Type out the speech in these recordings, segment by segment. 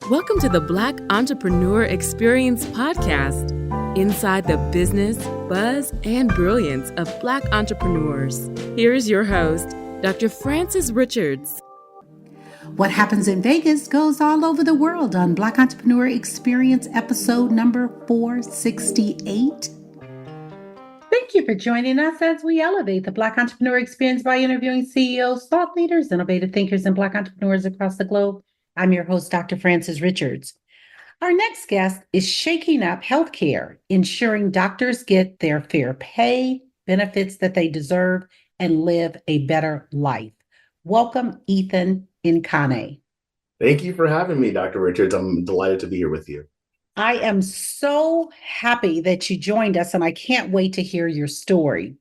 Welcome to the Black Entrepreneur Experience podcast, inside the business, buzz, and brilliance of Black entrepreneurs. Here is your host, Dr. Frances Richards. What happens in Vegas goes all over the world on Black Entrepreneur Experience episode number 468. Thank you for joining us as we elevate the Black Entrepreneur Experience by interviewing CEOs, thought leaders, innovative thinkers, and Black entrepreneurs across the globe. I'm your host, Dr. Frances Richards. Our next guest is shaking up healthcare, ensuring doctors get their fair pay, benefits that they deserve, and live a better life. Welcome, Ethan Nkana. Thank you for having me, Dr. Richards. I'm delighted to be here with you. I am so happy that you joined us, and I can't wait to hear your story.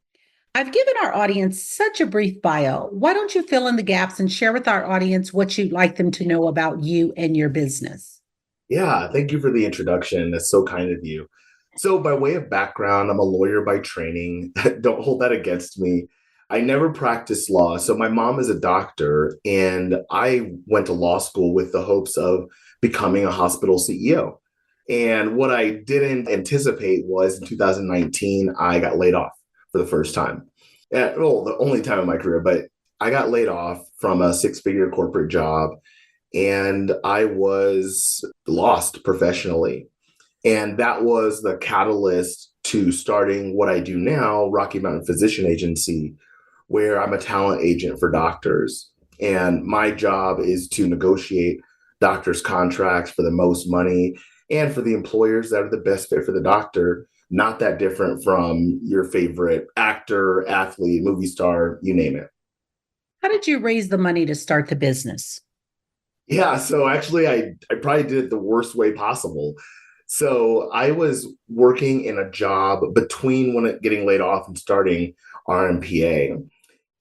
I've given our audience such a brief bio. Why don't you fill in the gaps and share with our audience what you'd like them to know about you and your business? Yeah, thank you for the introduction. That's so kind of you. So by way of background, I'm a lawyer by training. Don't hold that against me. I never practiced law. So my mom is a doctor, and I went to law school with the hopes of becoming a hospital CEO. And what I didn't anticipate was in 2019, I got laid off for the first time. Well, the only time in my career, but I got laid off from a six-figure corporate job, and I was lost professionally. And that was the catalyst to starting what I do now, Rocky Mountain Physician Agency, where I'm a talent agent for doctors. And my job is to negotiate doctors' contracts for the most money and for the employers that are the best fit for the doctor. Not that different from your favorite actor, athlete, movie star, you name it. How did you raise the money to start the business? Yeah, so actually, I probably did it the worst way possible. So I was working in a job between getting laid off and starting RMPA.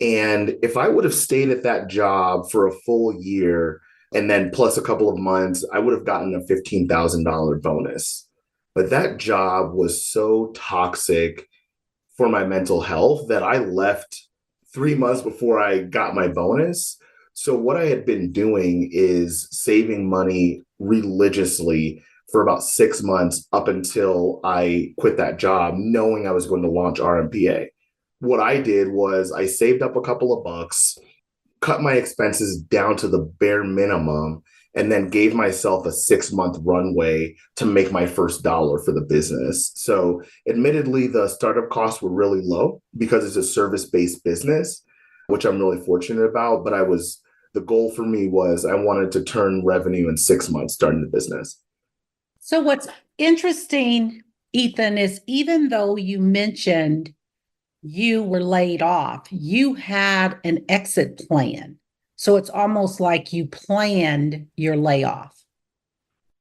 And if I would have stayed at that job for a full year and then plus a couple of months, I would have gotten a $15,000 bonus. But that job was so toxic for my mental health that I left 3 months before I got my bonus. So what I had been doing is saving money religiously for about 6 months up until I quit that job, knowing I was going to launch RMPA. What I did was I saved up a couple of bucks, cut my expenses down to the bare minimum, and then gave myself a 6-month runway to make my first dollar for the business. So admittedly, the startup costs were really low because it's a service-based business, which I'm really fortunate about. But the goal for me was I wanted to turn revenue in 6 months starting the business. So what's interesting, Ethan, is even though you mentioned you were laid off, you had an exit plan. So it's almost like you planned your layoff.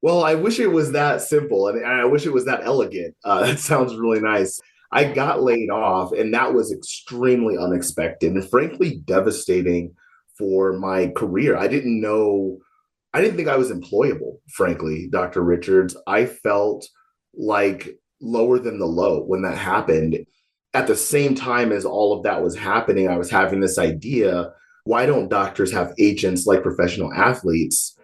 Well, I wish it was that simple, and I wish it was that elegant. That sounds really nice. I got laid off, and that was extremely unexpected and frankly devastating for my career. I didn't think I was employable, frankly, Dr. Richards. I felt like lower than the low when that happened. At the same time as all of that was happening, I was having this idea, why don't doctors have agents like professional athletes?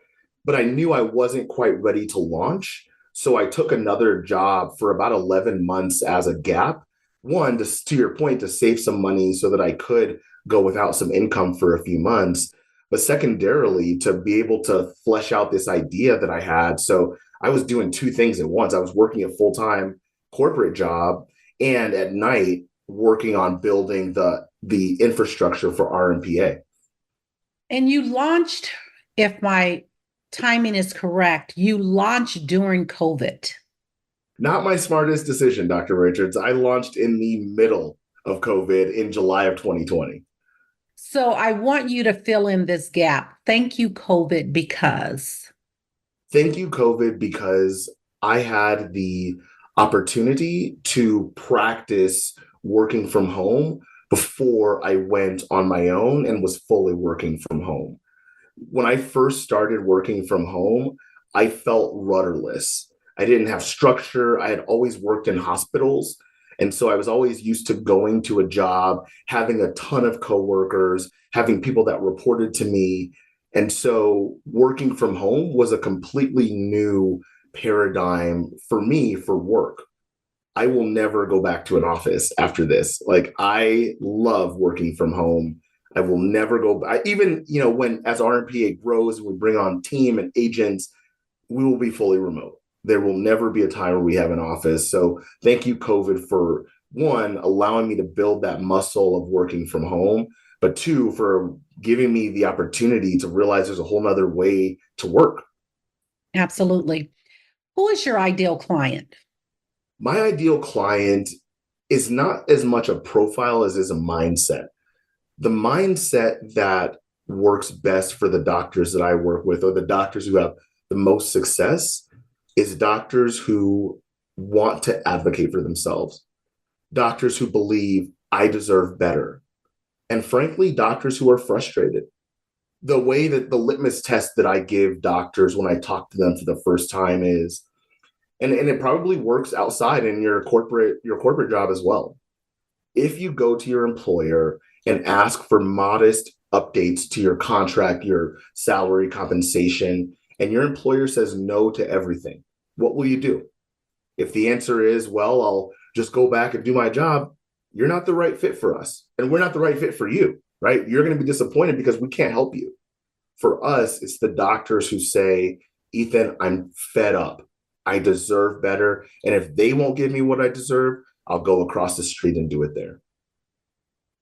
But I knew I wasn't quite ready to launch. So I took another job for about 11 months as a gap. One, to your point, to save some money so that I could go without some income for a few months. But secondarily, to be able to flesh out this idea that I had. So I was doing two things at once. I was working a full-time corporate job and at night working on building the infrastructure for RMPA. And you launched, if my timing is correct, you launched during COVID. Not my smartest decision, Dr. Richards. I launched in the middle of COVID in July of 2020. So I want you to fill in this gap. Thank you, COVID, because. Thank you, COVID, because I had the opportunity to practice working from home before I went on my own and was fully working from home. When I first started working from home, I felt rudderless. I didn't have structure. I had always worked in hospitals. And so I was always used to going to a job, having a ton of coworkers, having people that reported to me, And so working from home was a completely new paradigm for me for work. I will never go back to an office after this. Like, I love working from home. I will never go back. Even, when as RMPA grows, we bring on team and agents, we will be fully remote. There will never be a time where we have an office. So thank you, COVID, for one, allowing me to build that muscle of working from home, but two, for giving me the opportunity to realize there's a whole nother way to work. Absolutely. Who is your ideal client? My ideal client is not as much a profile as is a mindset. The mindset that works best for the doctors that I work with, or the doctors who have the most success, is doctors who want to advocate for themselves, doctors who believe I deserve better, and frankly, doctors who are frustrated. The way that the litmus test that I give doctors when I talk to them for the first time is, and it probably works outside in your corporate job as well. If you go to your employer and ask for modest updates to your contract, your salary, compensation, and your employer says no to everything, what will you do? If the answer is, well, I'll just go back and do my job, you're not the right fit for us. And we're not the right fit for you, right? You're going to be disappointed because we can't help you. For us, it's the doctors who say, Ethan, I'm fed up. I deserve better. And if they won't give me what I deserve, I'll go across the street and do it there.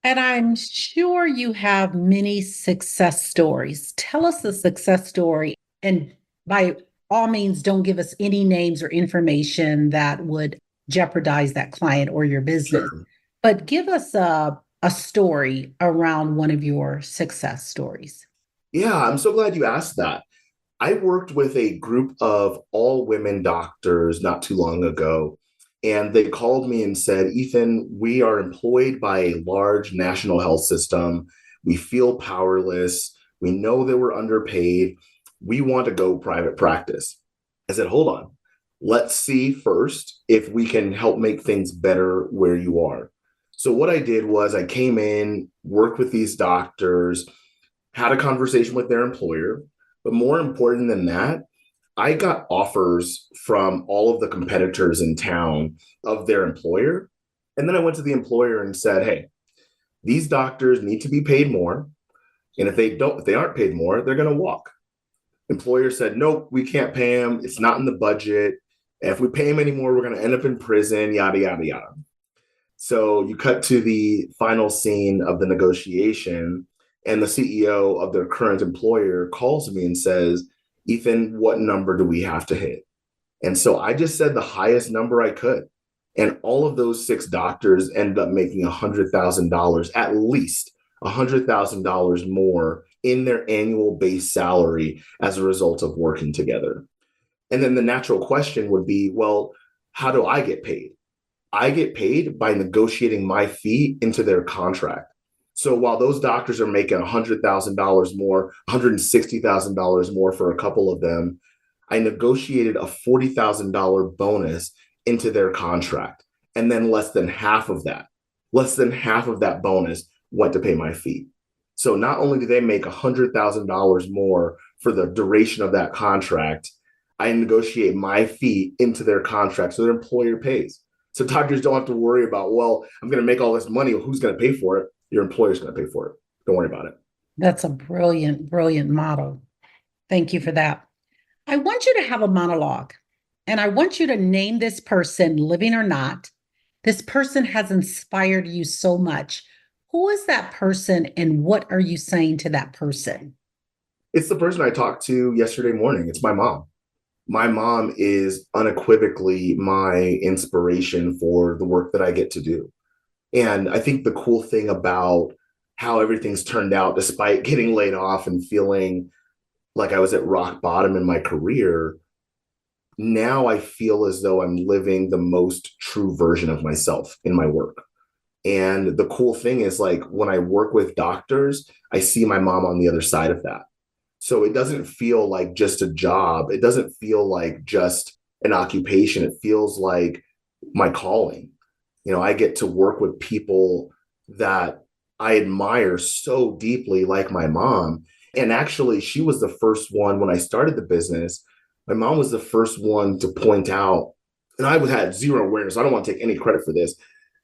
And I'm sure you have many success stories. Tell us the success story. And by all means, don't give us any names or information that would jeopardize that client or your business. Sure. But give us a story around one of your success stories. Yeah, I'm so glad you asked that. I worked with a group of all women doctors not too long ago, and they called me and said, Ethan, we are employed by a large national health system. We feel powerless. We know that we're underpaid. We want to go private practice. I said, hold on. Let's see first if we can help make things better where you are. So what I did was I came in, worked with these doctors, had a conversation with their employer. But more important than that, I got offers from all of the competitors in town of their employer. And then I went to the employer and said, hey, these doctors need to be paid more. And if they aren't paid more, they're going to walk. Employer said, nope, we can't pay them. It's not in the budget. And if we pay them anymore, we're going to end up in prison, yada, yada, yada. So you cut to the final scene of the negotiation, and the CEO of their current employer calls me and says, Ethan, what number do we have to hit? And so I just said the highest number I could. And all of those 6 doctors ended up making $100,000, at least $100,000 more in their annual base salary as a result of working together. And then the natural question would be, well, how do I get paid? I get paid by negotiating my fee into their contract. So while those doctors are making $100,000 more, $160,000 more for a couple of them, I negotiated a $40,000 bonus into their contract. And then less than half of that bonus went to pay my fee. So not only do they make $100,000 more for the duration of that contract, I negotiate my fee into their contract so their employer pays. So doctors don't have to worry about, well, I'm going to make all this money. Who's going to pay for it? Your employer's going to pay for it. Don't worry about it. That's a brilliant, brilliant model. Thank you for that. I want you to have a monologue, and I want you to name this person, living or not. This person has inspired you so much. Who is that person, and what are you saying to that person? It's the person I talked to yesterday morning. It's my mom. My mom is unequivocally my inspiration for the work that I get to do. And I think the cool thing about how everything's turned out, despite getting laid off and feeling like I was at rock bottom in my career, now I feel as though I'm living the most true version of myself in my work. And the cool thing is, like, when I work with doctors, I see my mom on the other side of that. So it doesn't feel like just a job. It doesn't feel like just an occupation. It feels like my calling. I get to work with people that I admire so deeply, like my mom. And actually, she was the first one when I started the business. My mom was the first one to point out, and I had zero awareness. I don't want to take any credit for this.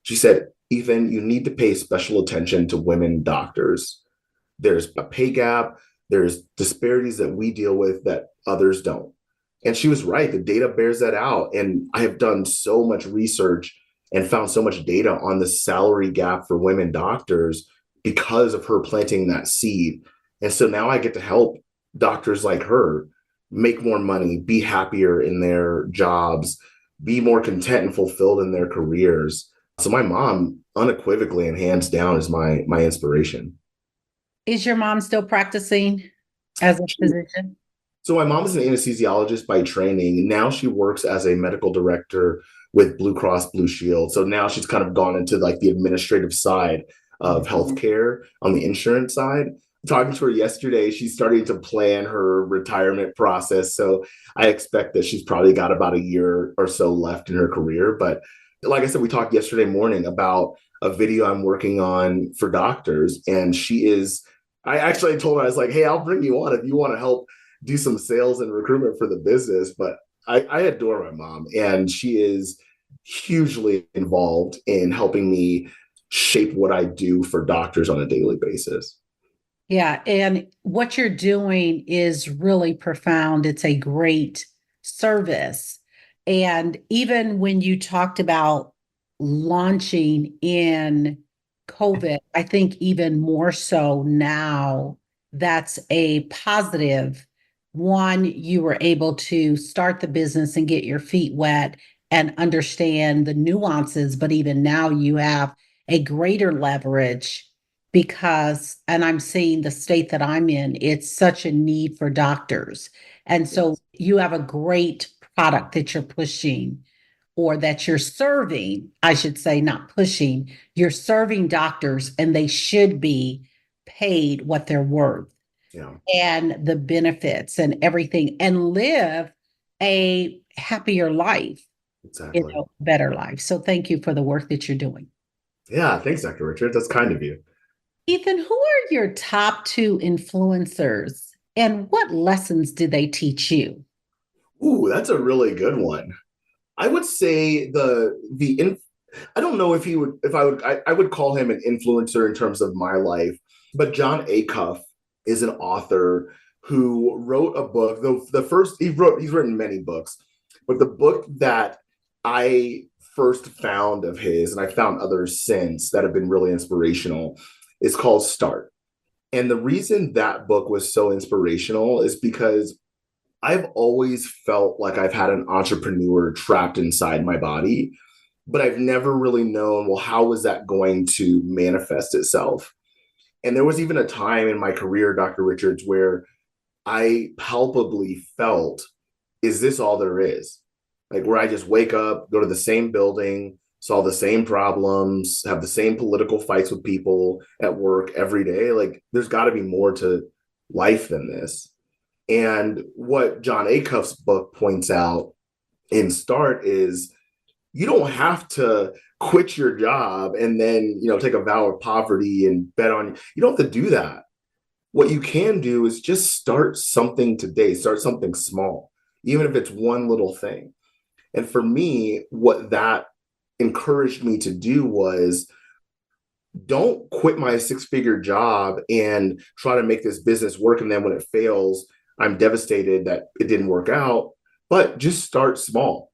She said, Ethan, you need to pay special attention to women doctors. There's a pay gap, there's disparities that we deal with that others don't. And she was right. The data bears that out. And I have done so much research and found so much data on the salary gap for women doctors because of her planting that seed. And so now I get to help doctors like her make more money, be happier in their jobs, be more content and fulfilled in their careers. So my mom unequivocally and hands down is my inspiration. Is your mom still practicing as a physician? So my mom is an anesthesiologist by training. Now she works as a medical director with Blue Cross Blue Shield. So now she's kind of gone into like the administrative side of healthcare on the insurance side. Talking to her yesterday, she's starting to plan her retirement process. So I expect that she's probably got about a year or so left in her career. But like I said, we talked yesterday morning about a video I'm working on for doctors. And I actually told her, I was like, hey, I'll bring you on if you want to help do some sales and recruitment for the business. But I adore my mom, and she is hugely involved in helping me shape what I do for doctors on a daily basis. Yeah, and what you're doing is really profound. It's a great service. And even when you talked about launching in COVID, I think even more so now, that's a positive. One, you were able to start the business and get your feet wet and understand the nuances, but even now you have a greater leverage because, and I'm seeing the state that I'm in, it's such a need for doctors. And so you have a great product that you're pushing or that you're serving, I should say, not pushing, you're serving doctors and they should be paid what they're worth. Yeah. And the benefits and everything and live a happier life, Exactly. better life. So thank you for the work that you're doing. Yeah. Thanks, Dr. Richard. That's kind of you. Ethan, who are your top two influencers and what lessons did they teach you? Ooh, that's a really good one. I would say I don't know if he would, if I would, I would call him an influencer in terms of my life, but John Acuff is an author who wrote a book. He's written many books, but the book that I first found of his, and I found others since that have been really inspirational, is called Start. And the reason that book was so inspirational is because I've always felt like I've had an entrepreneur trapped inside my body, but I've never really known, well, how was that going to manifest itself? And there was even a time in my career, Dr. Richards, where I palpably felt, is this all there is? Like where I just wake up, go to the same building, solve the same problems, have the same political fights with people at work every day. Like there's got to be more to life than this. And what John Acuff's book points out in Start is you don't have to quit your job and then, take a vow of poverty and bet on, you don't have to do that. What you can do is just start something today, start something small, even if it's one little thing. And for me, what that encouraged me to do was don't quit my six-figure job and try to make this business work. And then when it fails, I'm devastated that it didn't work out, but just start small.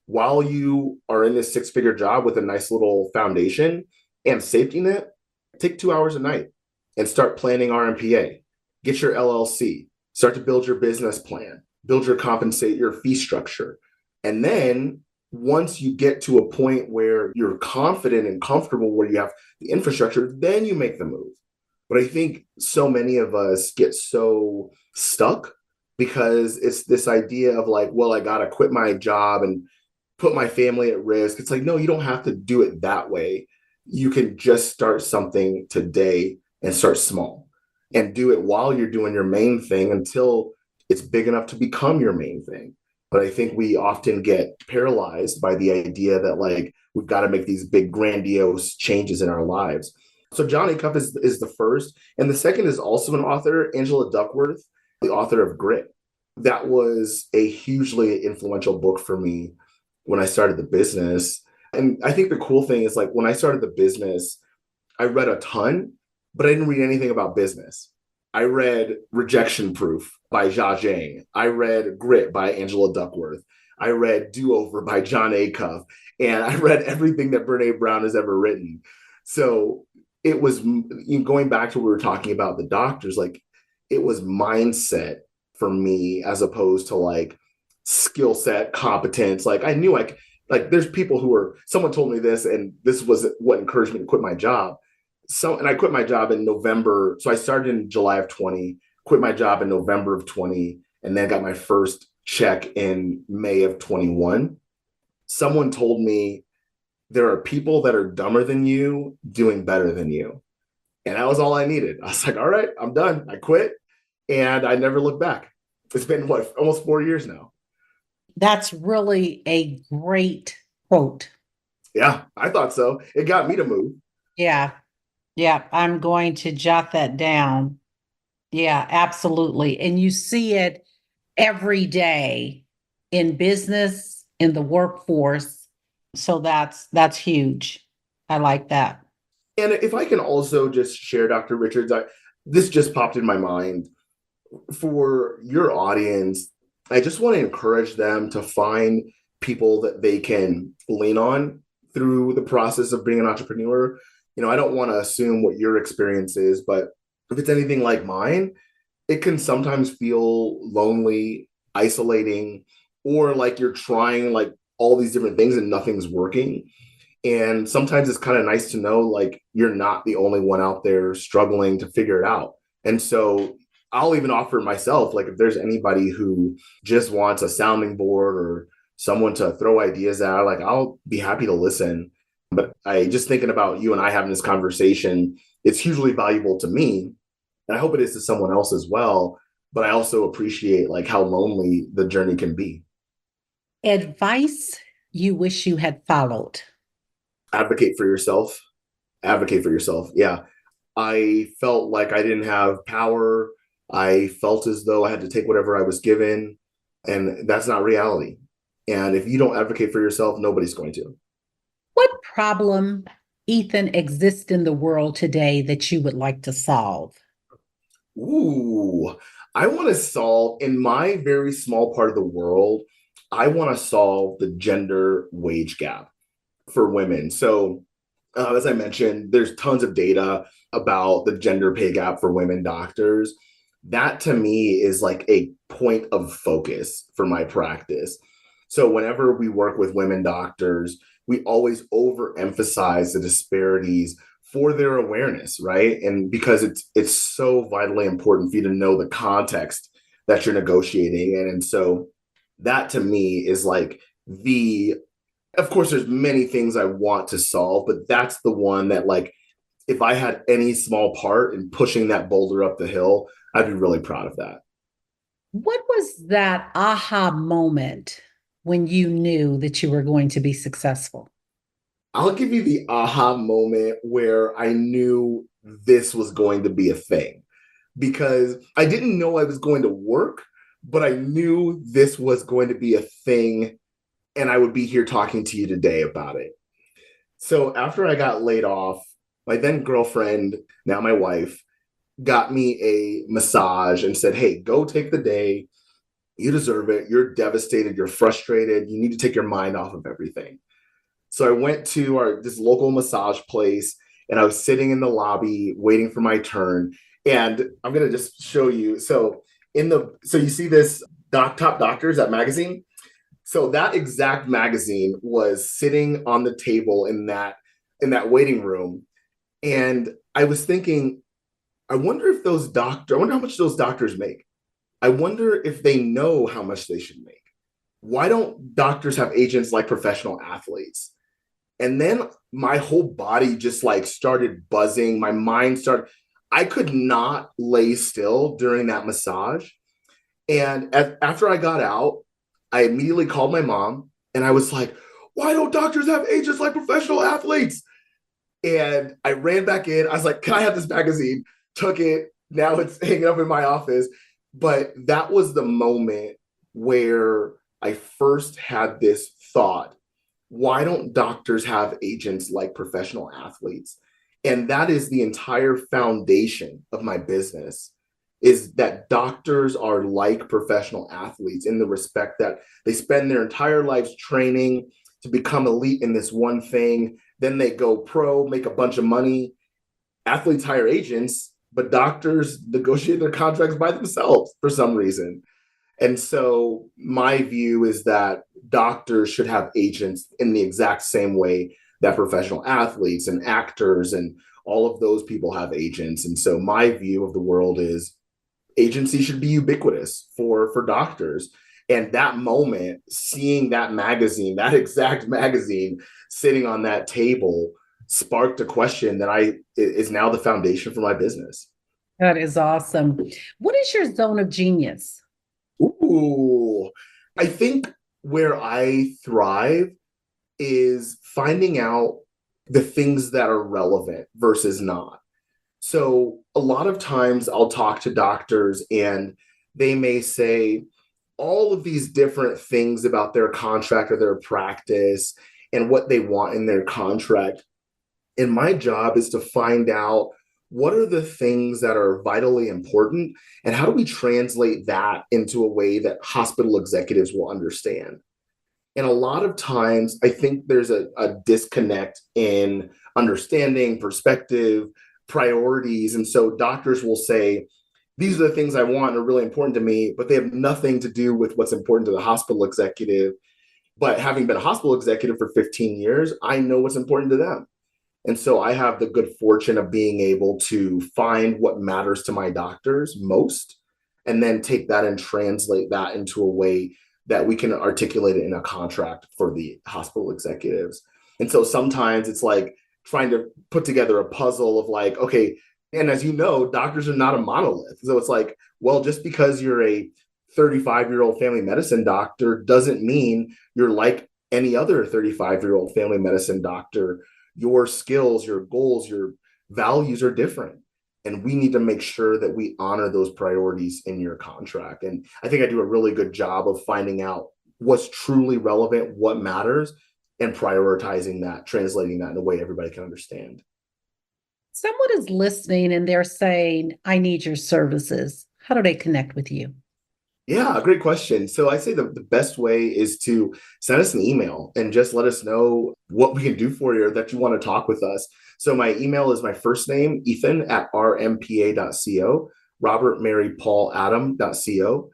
While you are in this six-figure job with a nice little foundation and safety net, take 2 hours a night and start planning RMPA. Get your LLC, start to build your business plan, build your fee structure. And then once you get to a point where you're confident and comfortable where you have the infrastructure, then you make the move. But I think so many of us get so stuck because it's this idea of like, well, I got to quit my job and put my family at risk. It's like, no, you don't have to do it that way. You can just start something today and start small and do it while you're doing your main thing until it's big enough to become your main thing. But I think we often get paralyzed by the idea that like, we've got to make these big grandiose changes in our lives. So John Acuff is the first. And the second is also an author, Angela Duckworth, the author of Grit. That was a hugely influential book for me when I started the business. And I think the cool thing is like when I started the business, I read a ton, but I didn't read anything about business. I read Rejection Proof by Jia Zhang. I read Grit by Angela Duckworth. I read Do Over by John Acuff. And I read everything that Brene Brown has ever written. So it was going back to what we were talking about the doctors, like it was mindset for me as opposed to like skill set, competence. Like I knew like there's people who are, someone told me this, and this was what encouraged me to quit my job. And I quit my job in November. So I started in July of 20, quit my job in November of 20, and then got my first check in May of 21. Someone told me there are people that are dumber than you doing better than you. And that was all I needed. I was like, all right, I'm done. I quit and I never looked back. It's been almost 4 years now. That's really a great quote. Yeah, I thought so. It got me to move. Yeah. Yeah. I'm going to jot that down. Yeah, absolutely. And you see it every day in business, in the workforce. So that's huge. I like that. And if I can also just share, Dr. Richards, this just popped in my mind for your audience. I just want to encourage them to find people that they can lean on through the process of being an entrepreneur. I don't want to assume what your experience is, but if it's anything like mine, it can sometimes feel lonely, isolating, or like you're trying like all these different things and nothing's working. And sometimes it's kind of nice to know like you're not the only one out there struggling to figure it out. And so I'll even offer myself, like if there's anybody who just wants a sounding board or someone to throw ideas at, like I'll be happy to listen. But I just thinking about you and I having this conversation, it's hugely valuable to me. And I hope it is to someone else as well. But I also appreciate like how lonely the journey can be. Advice you wish you had followed. Advocate for yourself. Advocate for yourself. Yeah. I felt like I didn't have power. I felt as though I had to take whatever I was given. And that's not reality. And if you don't advocate for yourself, nobody's going to. What problem, Ethan, exists in the world today that you would like to solve? Ooh, I want to solve, in my very small part of the world, I want to solve the gender wage gap for women. So, as I mentioned, there's tons of data about the gender pay gap for women doctors. That to me is like a point of focus for my practice. So, whenever we work with women doctors, we always overemphasize the disparities for their awareness, right? And because it's so vitally important for you to know the context that you're negotiating in. And so that to me is like of course, there's many things I want to solve, but that's the one that like, if I had any small part in pushing that boulder up the hill, I'd be really proud of that. What was that aha moment when you knew that you were going to be successful? I'll give you the aha moment where I knew this was going to be a thing because I didn't know I was going to work, but I knew this was going to be a thing and I would be here talking to you today about it. So after I got laid off, my then girlfriend, now my wife, got me a massage and said, hey, go take the day. You deserve it. You're devastated. You're frustrated. You need to take your mind off of everything. So I went to this local massage place and I was sitting in the lobby waiting for my turn. And I'm going to just show you. So you see this Top Doctors, that magazine? So that exact magazine was sitting on the table in that waiting room. And I was thinking, I wonder how much those doctors make. I wonder if they know how much they should make. Why don't doctors have agents like professional athletes? And then my whole body just like started buzzing. My mind started, I could not lay still during that massage. And after I got out, I immediately called my mom and I was like, why don't doctors have agents like professional athletes? And I ran back in. I was like, can I have this magazine? Took it. Now it's hanging up in my office. But that was the moment where I first had this thought, why don't doctors have agents like professional athletes? And that is the entire foundation of my business, is that doctors are like professional athletes in the respect that they spend their entire lives training to become elite in this one thing. Then they go pro, make a bunch of money. Athletes hire agents, but doctors negotiate their contracts by themselves for some reason. And so my view is that doctors should have agents in the exact same way that professional athletes and actors and all of those people have agents. And so my view of the world is agency should be ubiquitous for doctors. And that moment, seeing that magazine, that exact magazine sitting on that table, sparked a question that is now the foundation for my business. That is awesome. What is your zone of genius? Ooh, I think where I thrive is finding out the things that are relevant versus not. So a lot of times I'll talk to doctors and they may say all of these different things about their contract or their practice and what they want in their contract. And my job is to find out what are the things that are vitally important and how do we translate that into a way that hospital executives will understand. And a lot of times, I think there's a disconnect in understanding, perspective, priorities. And so doctors will say, these are the things I want and are really important to me, but they have nothing to do with what's important to the hospital executive. But having been a hospital executive for 15 years, I know what's important to them. And so I have the good fortune of being able to find what matters to my doctors most, and then take that and translate that into a way that we can articulate it in a contract for the hospital executives. And so sometimes it's like trying to put together a puzzle of like, okay, and as you know, doctors are not a monolith. So it's like, well, just because you're a 35-year-old family medicine doctor doesn't mean you're like any other 35-year-old family medicine doctor. Your skills, your goals, your values are different. And we need to make sure that we honor those priorities in your contract. And I think I do a really good job of finding out what's truly relevant, what matters, and prioritizing that, translating that in a way everybody can understand. Someone is listening and they're saying, I need your services. How do they connect with you? Yeah, great question. So I say the best way is to send us an email and just let us know what we can do for you or that you want to talk with us. So my email is my first name, Ethan at rmpa.co, Robert Mary Paul Adam.co.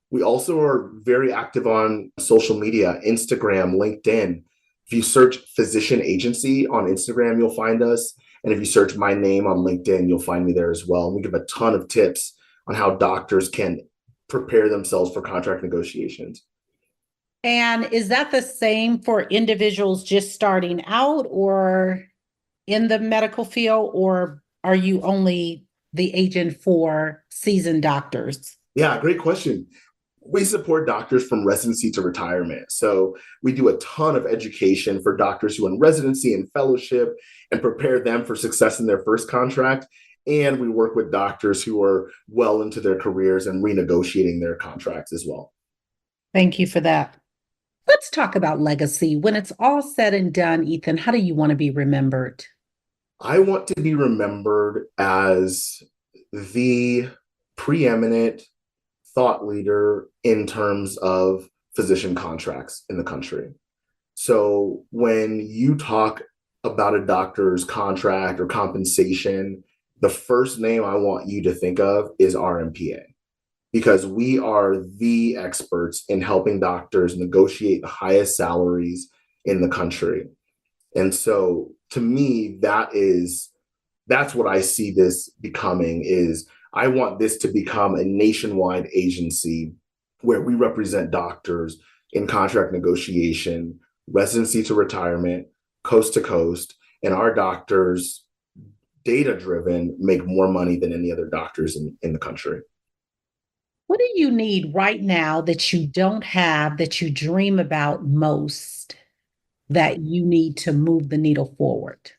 We also are very active on social media, Instagram, LinkedIn. If you search physician agency on Instagram, you'll find us. And if you search my name on LinkedIn, you'll find me there as well. And we give a ton of tips on how doctors can prepare themselves for contract negotiations. And is that the same for individuals just starting out or in the medical field, or are you only the agent for seasoned doctors? Yeah, great question. We support doctors from residency to retirement. So we do a ton of education for doctors who are in residency and fellowship and prepare them for success in their first contract. And we work with doctors who are well into their careers and renegotiating their contracts as well. Thank you for that. Let's talk about legacy. When it's all said and done, Ethan, how do you want to be remembered? I want to be remembered as the preeminent thought leader in terms of physician contracts in the country. So when you talk about a doctor's contract or compensation, the first name I want you to think of is RMPA, because we are the experts in helping doctors negotiate the highest salaries in the country. And so to me, that's what I see this becoming is I want this to become a nationwide agency where we represent doctors in contract negotiation, residency to retirement, coast to coast, and our doctors, data-driven, make more money than any other doctors in the country. What do you need right now that you don't have, that you dream about most, that you need to move the needle forward?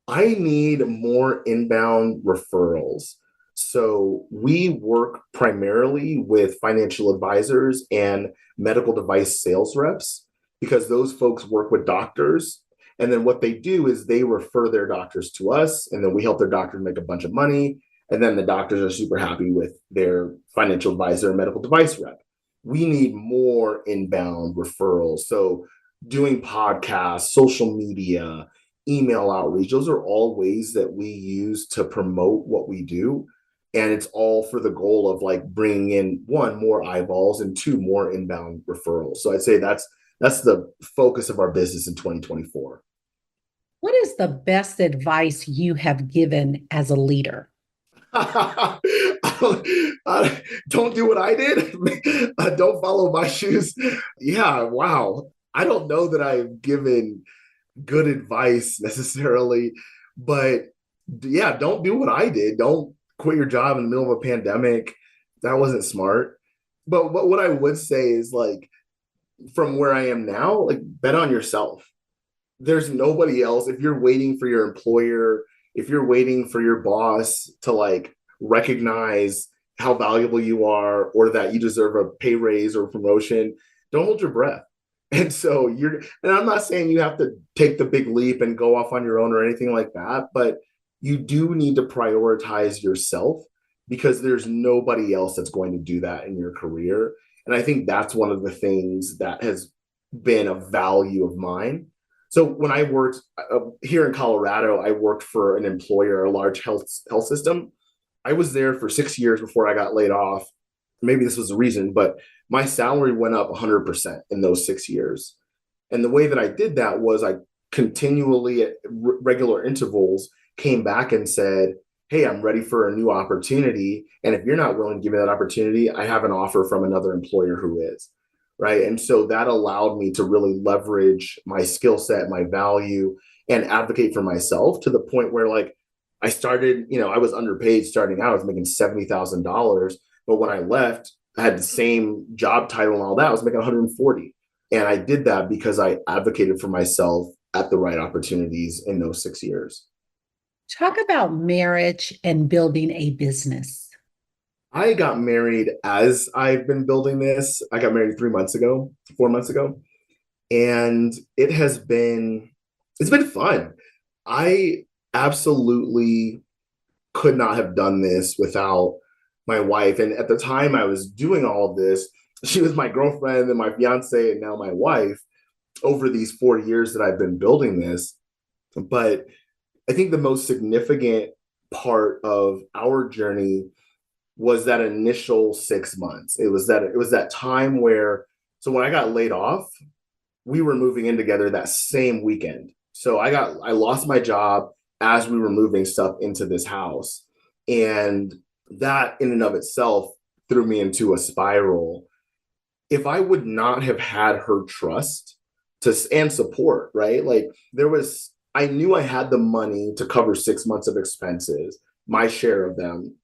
I need more inbound referrals. So we work primarily with financial advisors and medical device sales reps because those folks work with doctors. And then what they do is they refer their doctors to us, and then we help their doctors make a bunch of money. And then the doctors are super happy with their financial advisor and medical device rep. We need more inbound referrals. So doing podcasts, social media, email outreach. Those are all ways that we use to promote what we do. And it's all for the goal of like bringing in one, more eyeballs, and two, more inbound referrals. So I'd say that's the focus of our business in 2024. What is the best advice you have given as a leader? Don't do what I did. Don't follow my shoes. Yeah, wow. I don't know that I've given good advice necessarily, but yeah, don't do what I did. Don't quit your job in the middle of a pandemic. That wasn't smart. But what I would say is like from where I am now, like bet on yourself. There's nobody else. If you're waiting for your employer, if you're waiting for your boss to like recognize how valuable you are or that you deserve a pay raise or promotion, don't hold your breath. And so and I'm not saying you have to take the big leap and go off on your own or anything like that, but you do need to prioritize yourself because there's nobody else that's going to do that in your career. And I think that's one of the things that has been a value of mine. So when I worked here in Colorado, I worked for an employer, a large health system. I was there for 6 years before I got laid off. Maybe this was the reason, but my salary went up 100% in those 6 years. And the way that I did that was I continually at regular intervals came back and said, hey, I'm ready for a new opportunity. And if you're not willing to give me that opportunity, I have an offer from another employer who is. Right. And so that allowed me to really leverage my skill set, my value, and advocate for myself to the point where like I started, I was underpaid starting out. I was making $70,000. But when I left, I had the same job title and all that. I was making 140. And I did that because I advocated for myself at the right opportunities in those 6 years. Talk about marriage and building a business. I got married as I've been building this. I got married 3 months ago, 4 months ago. And it's been fun. I absolutely could not have done this without my wife. And at the time I was doing all of this, she was my girlfriend and my fiance and now my wife over these 4 years that I've been building this. But I think the most significant part of our journey was that initial 6 months. It was that time where, so when I got laid off, we were moving in together that same weekend. So I lost my job as we were moving stuff into this house. And that in and of itself threw me into a spiral. If I would not have had her trust and support, right? Like I knew I had the money to cover 6 months of expenses, my share of them.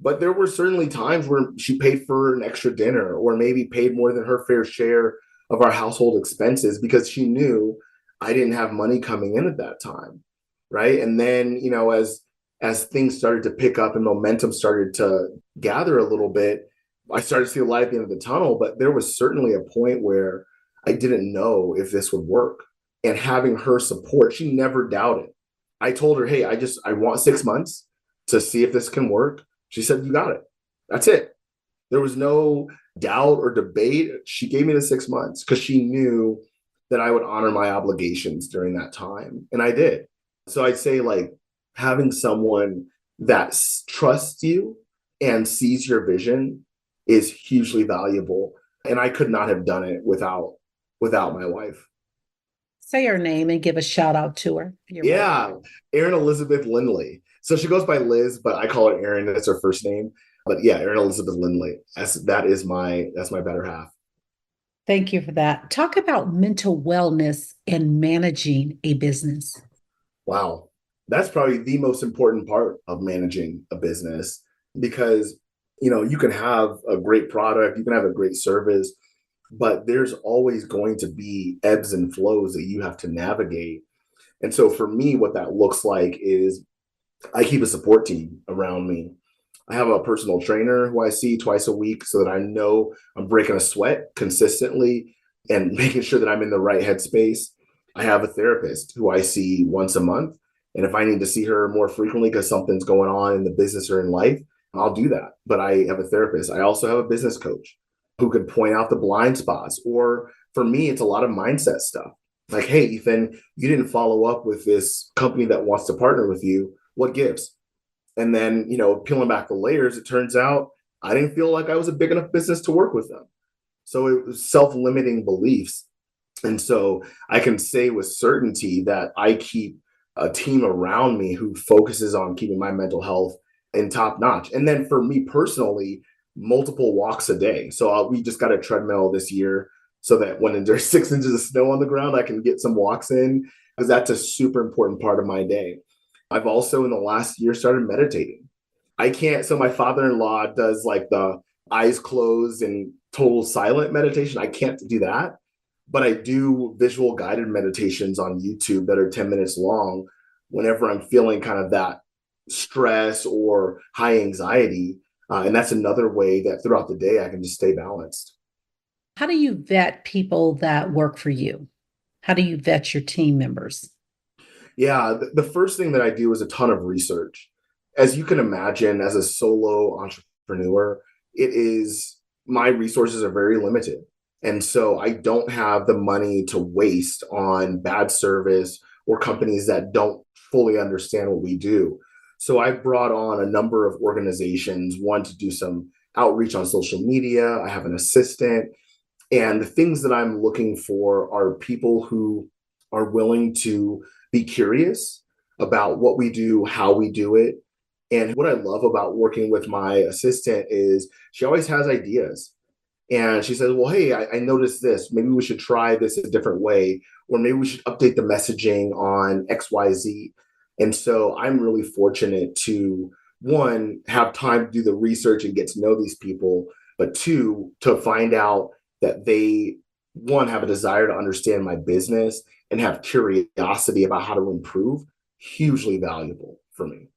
But there were certainly times where she paid for an extra dinner or maybe paid more than her fair share of our household expenses because she knew I didn't have money coming in at that time. Right. And then, as things started to pick up and momentum started to gather a little bit, I started to see a light at the end of the tunnel. But there was certainly a point where I didn't know if this would work. And having her support, she never doubted. I told her, hey, I want 6 months to see if this can work. She said, you got it. That's it. There was no doubt or debate. She gave me the 6 months because she knew that I would honor my obligations during that time. And I did. So I'd say like having someone that trusts you and sees your vision is hugely valuable. And I could not have done it without my wife. Say her name and give a shout out to her. Yeah, Erin Elizabeth Lindley. So she goes by Liz, but I call her Erin. That's her first name. But yeah, Erin Elizabeth Lindley. That's my better half. Thank you for that. Talk about mental wellness and managing a business. Wow. That's probably the most important part of managing a business because, you can have a great product, you can have a great service, but there's always going to be ebbs and flows that you have to navigate. And so for me, what that looks like is I keep a support team around me. I have a personal trainer who I see twice a week so that I know I'm breaking a sweat consistently and making sure that I'm in the right headspace. I have a therapist who I see once a month. And if I need to see her more frequently because something's going on in the business or in life, I'll do that. But I have a therapist. I also have a business coach who can point out the blind spots. Or for me, it's a lot of mindset stuff. Like, hey, Ethan, you didn't follow up with this company that wants to partner with you. What gives? And then, peeling back the layers, it turns out I didn't feel like I was a big enough business to work with them. So it was self-limiting beliefs. And so I can say with certainty that I keep a team around me who focuses on keeping my mental health in top notch. And then for me personally, multiple walks a day. So we just got a treadmill this year so that when there's 6 inches of snow on the ground, I can get some walks in because that's a super important part of my day. I've also in the last year started meditating. I can't, so my father-in-law does like the eyes closed and total silent meditation. I can't do that, but I do visual guided meditations on YouTube that are 10 minutes long whenever I'm feeling kind of that stress or high anxiety. And that's another way that throughout the day I can just stay balanced. How do you vet people that work for you? How do you vet your team members? Yeah, the first thing that I do is a ton of research. As you can imagine, as a solo entrepreneur, my resources are very limited. And so I don't have the money to waste on bad service or companies that don't fully understand what we do. So I brought on a number of organizations, one to do some outreach on social media. I have an assistant. And the things that I'm looking for are people who are willing to be curious about what we do, how we do it. And what I love about working with my assistant is she always has ideas. And she says, well, hey, I noticed this. Maybe we should try this a different way, or maybe we should update the messaging on XYZ. And so I'm really fortunate to, one, have time to do the research and get to know these people, but two, to find out that they, one, have a desire to understand my business and have curiosity about how to improve. Hugely valuable for me.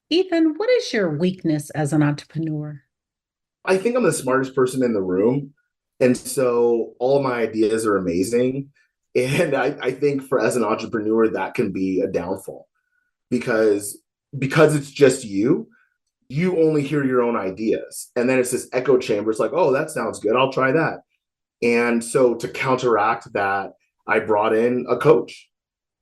Ethan, what is your weakness as an entrepreneur? I think I'm the smartest person in the room. And so all of my ideas are amazing. And I think as an entrepreneur, that can be a downfall because it's just you only hear your own ideas. And then it's this echo chamber. It's like, oh, that sounds good. I'll try that. And so to counteract that, I brought in a coach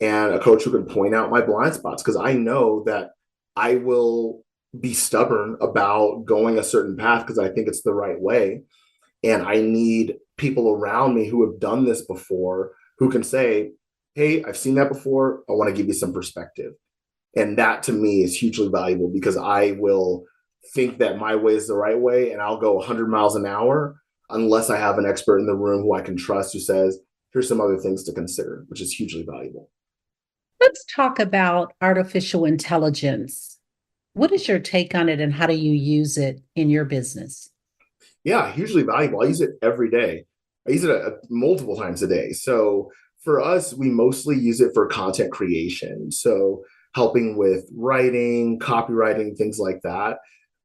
who can point out my blind spots because I know that I will be stubborn about going a certain path because I think it's the right way. And I need people around me who have done this before who can say, hey, I've seen that before. I want to give you some perspective. And that to me is hugely valuable because I will think that my way is the right way and I'll go 100 miles an hour unless I have an expert in the room who I can trust who says, here's some other things to consider, which is hugely valuable. Let's talk about artificial intelligence. What is your take on it and how do you use it in your business? Yeah, hugely valuable. I use it every day. I use it multiple times a day. So for us, we mostly use it for content creation. So helping with writing, copywriting, things like that.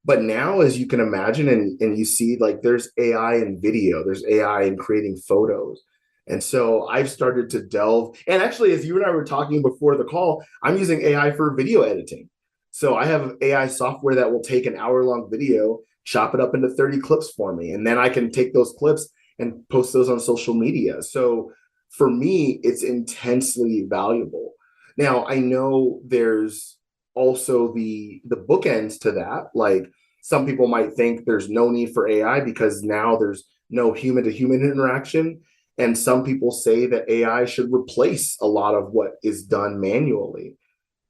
But now, as you can imagine, and you see, like there's AI in video, there's AI in creating photos. And so I've started to delve. And actually, as you and I were talking before the call, I'm using AI for video editing. So I have AI software that will take an hour-long video, chop it up into 30 clips for me. And then I can take those clips and post those on social media. So for me, it's intensely valuable. Now, I know there's also the bookends to that. Like some people might think there's no need for AI because now there's no human to human interaction. And some people say that AI should replace a lot of what is done manually.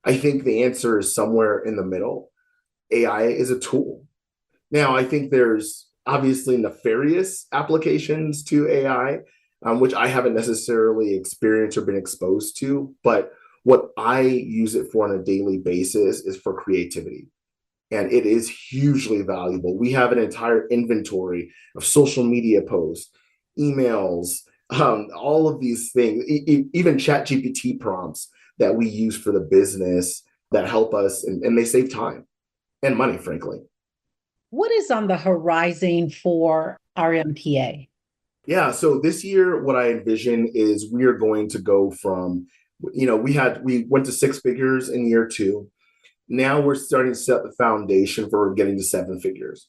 I think the answer is somewhere in the middle. AI is a tool. Now, I think there's obviously nefarious applications to AI, which I haven't necessarily experienced or been exposed to. But what I use it for on a daily basis is for creativity. And it is hugely valuable. We have an entire inventory of social media posts, emails, all of these things, even chat GPT prompts that we use for the business that help us, and they save time and money, frankly. What is on the horizon for RMPA? Yeah, so this year, what I envision is we are going to go from, we went to six figures in year two. Now we're starting to set the foundation for getting to seven figures.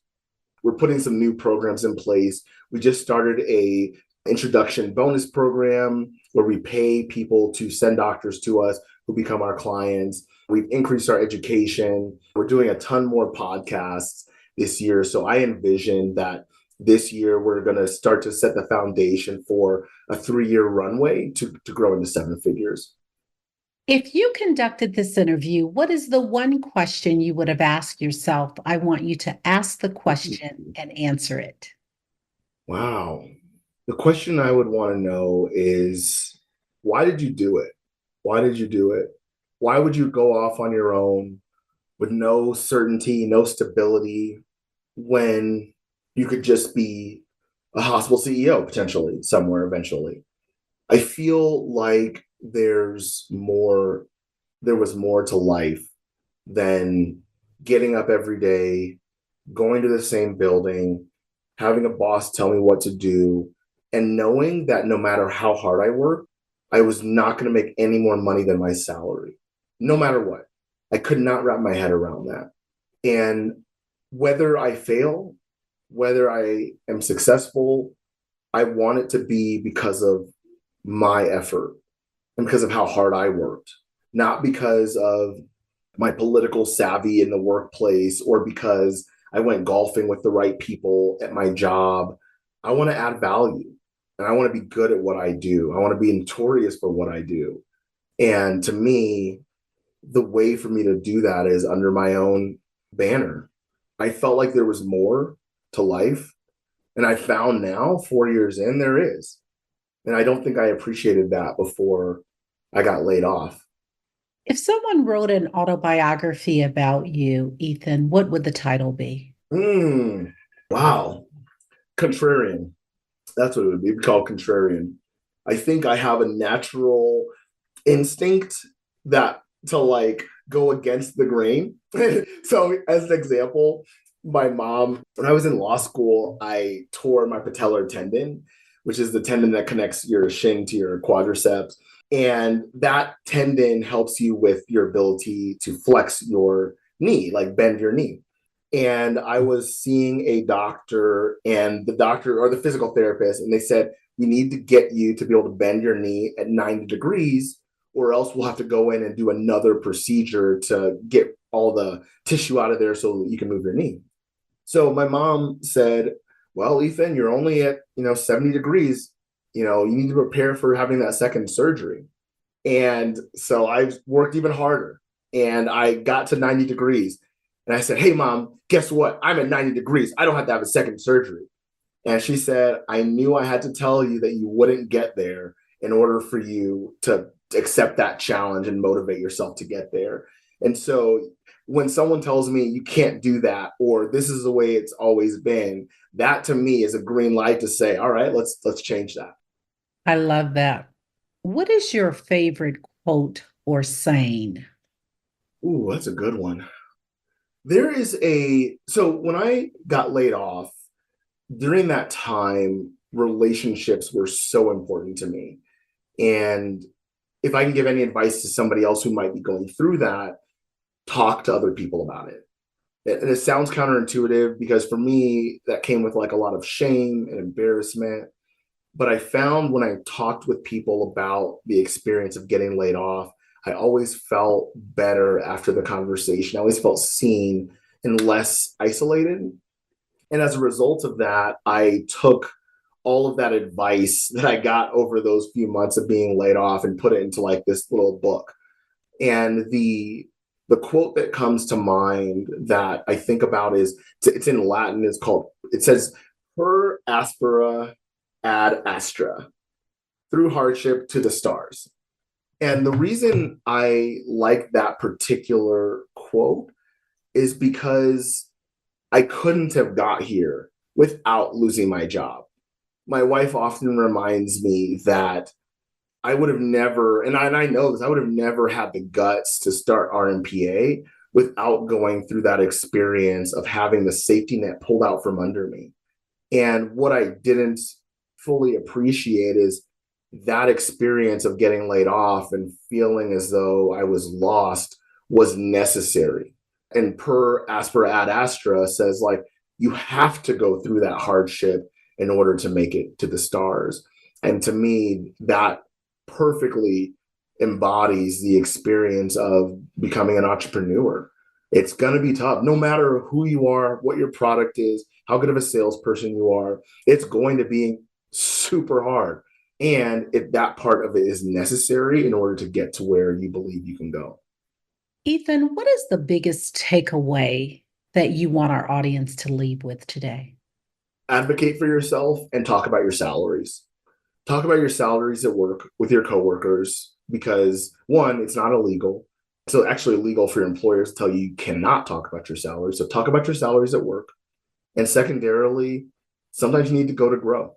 We're putting some new programs in place. We just started a introduction bonus program where we pay people to send doctors to us who become our clients. We've increased our education. We're doing a ton more podcasts this year. So I envision that this year we're going to start to set the foundation for a 3-year runway to grow into seven figures. If you conducted this interview, what is the one question you would have asked yourself? I want you to ask the question and answer it. Wow. The question I would want to know is, why did you do it? Why did you do it? Why would you go off on your own with no certainty, no stability, when you could just be a hospital CEO potentially somewhere eventually? I feel like there was more to life than getting up every day, going to the same building, having a boss tell me what to do, and knowing that no matter how hard I work, I was not going to make any more money than my salary, no matter what. I could not wrap my head around that. And whether I fail, whether I am successful, I want it to be because of my effort and because of how hard I worked, not because of my political savvy in the workplace or because I went golfing with the right people at my job. I want to add value and I want to be good at what I do. I want to be notorious for what I do. And to me, the way for me to do that is under my own banner. I felt like there was more to life. And I found now, 4 years in, there is. And I don't think I appreciated that before I got laid off. If someone wrote an autobiography about you, Ethan, what would the title be? Wow. Contrarian. That's what it would be. It'd be called Contrarian. I think I have a natural instinct that to like go against the grain. So as an example, my mom, when I was in law school, I tore my patellar tendon, which is the tendon that connects your shin to your quadriceps. And that tendon helps you with your ability to flex your knee, like bend your knee. And I was seeing a doctor and the doctor or the physical therapist, and they said, we need to get you to be able to bend your knee at 90 degrees, or else we'll have to go in and do another procedure to get all the tissue out of there so that you can move your knee. So my mom said, well, Ethan, you're only at, 70 degrees. You need to prepare for having that second surgery. And so I worked even harder and I got to 90 degrees. And I said, hey, Mom, guess what? I'm at 90 degrees. I don't have to have a second surgery. And she said, I knew I had to tell you that you wouldn't get there in order for you to accept that challenge and motivate yourself to get there. And so when someone tells me you can't do that, or this is the way it's always been, that to me is a green light to say, all right, let's change that. I love that. What is your favorite quote or saying? Ooh, that's a good one. So when I got laid off, during that time, relationships were so important to me. And if I can give any advice to somebody else who might be going through that, talk to other people about it. And it sounds counterintuitive because for me, that came with like a lot of shame and embarrassment. But I found when I talked with people about the experience of getting laid off, I always felt better after the conversation. I always felt seen and less isolated. And as a result of that, I took all of that advice that I got over those few months of being laid off and put it into like this little book. And the quote that comes to mind that I think about is, it's in Latin, it says, per aspera ad astra, through hardship to the stars. And the reason I like that particular quote is because I couldn't have got here without losing my job. My wife often reminds me that I would have never, and I know this, I would have never had the guts to start RMPA without going through that experience of having the safety net pulled out from under me. And what I didn't fully appreciate is that experience of getting laid off and feeling as though I was lost was necessary. And as per Ad Astra says, like, you have to go through that hardship in order to make it to the stars. And to me, that perfectly embodies the experience of becoming an entrepreneur. It's going to be tough, no matter who you are, what your product is, how good of a salesperson you are. It's going to be super hard. And if that part of it is necessary in order to get to where you believe you can go. Ethan, what is the biggest takeaway that you want our audience to leave with today? Advocate for yourself and talk about your salaries. Talk about your salaries at work with your coworkers because, one, it's not illegal. It's actually illegal for your employers to tell you cannot talk about your salaries. So talk about your salaries at work. And secondarily, sometimes you need to go to grow.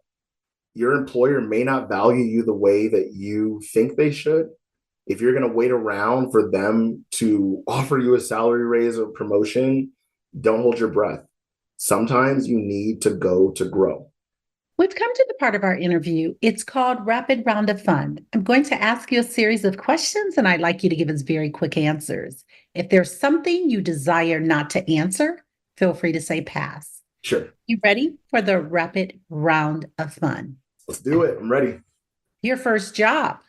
Your employer may not value you the way that you think they should. If you're going to wait around for them to offer you a salary raise or promotion, don't hold your breath. Sometimes you need to go to grow. We've come to the part of our interview. It's called Rapid Round of Fun. I'm going to ask you a series of questions, and I'd like you to give us very quick answers. If there's something you desire not to answer, feel free to say pass. Sure. You ready for the Rapid Round of Fun? Let's do it. I'm ready. Your first job.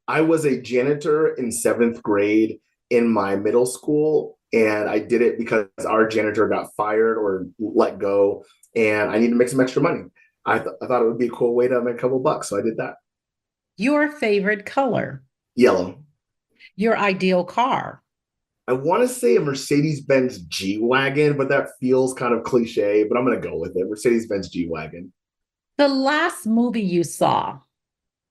I was a janitor in 7th grade in my middle school, and I did it because our janitor got fired or let go, and I needed to make some extra money. I thought it would be a cool way to make a couple bucks, so I did that. Your favorite color. Yellow. Your ideal car. I want to say a Mercedes-Benz G-Wagon, but that feels kind of cliche, but I'm going to go with it. Mercedes-Benz G-Wagon. The last movie you saw.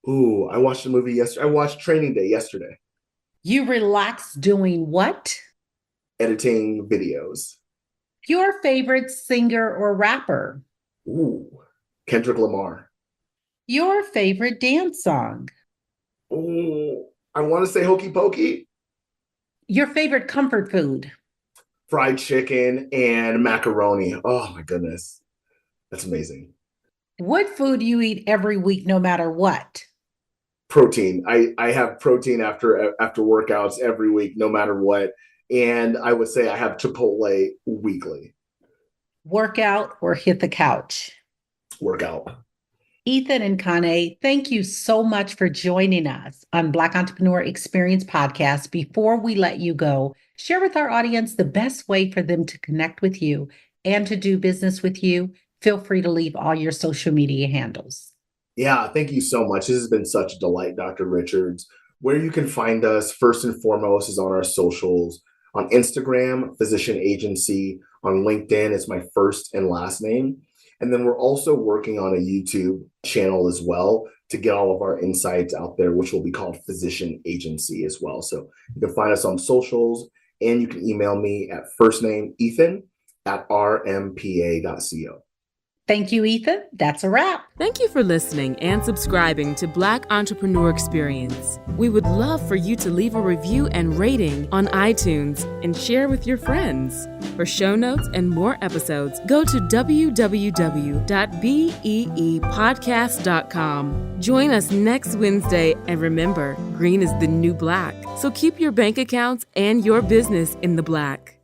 Ooh, I watched a movie yesterday. I watched Training Day yesterday. You relax doing what? Editing videos. Your favorite singer or rapper. Ooh, Kendrick Lamar. Your favorite dance song. Ooh, I want to say Hokey Pokey. Your favorite comfort food. Fried chicken and macaroni. Oh my goodness. That's amazing. What food you eat every week, no matter what? Protein. I have protein after workouts every week, no matter what. And I would say I have Chipotle weekly. Workout or hit the couch? Workout. Ethan and Nkana, thank you so much for joining us on Black Entrepreneur Experience Podcast. Before we let you go, share with our audience the best way for them to connect with you and to do business with you. Feel free to leave all your social media handles. Yeah, thank you so much. This has been such a delight, Dr. Richards. Where you can find us, first and foremost, is on our socials. On Instagram, Physician Agency. On LinkedIn, it's my first and last name. And then we're also working on a YouTube channel as well to get all of our insights out there, which will be called Physician Agency as well. So you can find us on socials, and you can email me at firstnameethan@rmpa.co. Thank you, Ethan. That's a wrap. Thank you for listening and subscribing to Black Entrepreneur Experience. We would love for you to leave a review and rating on iTunes and share with your friends. For show notes and more episodes, go to www.beepodcast.com. Join us next Wednesday, and remember, green is the new black. So keep your bank accounts and your business in the black.